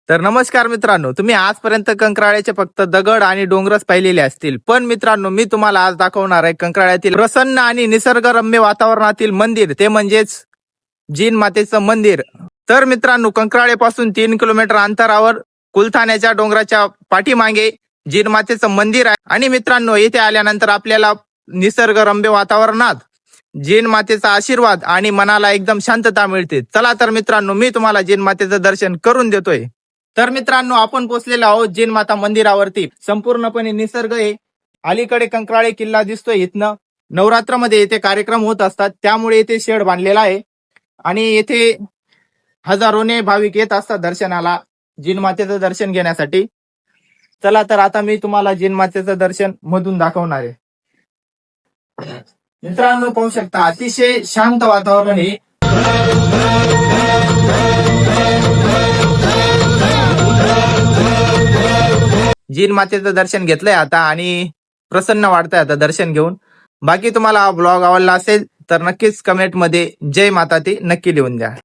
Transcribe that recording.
तर नमस्कार मित्रांनो, तुम्ही आजपर्यंत कंकराळ्याचे फक्त दगड आणि डोंगरच पाहिलेले असतील, पण मित्रांनो मी तुम्हाला आज दाखवणार आहे कंकराळ्यातील प्रसन्न आणि निसर्गरम्य वातावरणातील मंदिर, ते म्हणजेच जिन मातेचं मंदिर. तर मित्रांनो, कंकराळेपासून 3 किलोमीटर अंतरावर कुलथाण्याच्या डोंगराच्या पाठीमागे जिन मातेचं मंदिर आहे. आणि मित्रांनो, येथे आल्यानंतर आपल्याला निसर्गरम्य वातावरणात जिन मातेचा आशीर्वाद आणि मनाला एकदम शांतता मिळते. चला तर मित्रांनो, मी तुम्हाला जिन मातेचं दर्शन करून देतोय. तर मित्रांनो, आपण पोहोचलेलो आहोत जिन माता मंदिरावरती. संपूर्णपणे निसर्ग आहे. अलीकडे कंकराळे किल्ला दिसतोय. इथनं नवरात्रामध्ये येथे कार्यक्रम होत असतात, त्यामुळे येथे शेड बांधलेला आहे आणि येथे हजारोने भाविक येत असतात दर्शनाला, जिन मातेचं दर्शन घेण्यासाठी. चला तर आता मी तुम्हाला जिन मातेचं दर्शन मधून दाखवणार आहे. मित्रांनो, पाहू शकता अतिशय शांत वातावरण आहे. जिन मातेचं दर्शन घेतलंय आता आणि प्रसन्न वाटतंय आता दर्शन घेऊन. बाकी तुम्हाला हा ब्लॉग आवडला असेल तर नक्कीच कमेंट मध्ये जय माता ती नक्की लिहून द्या.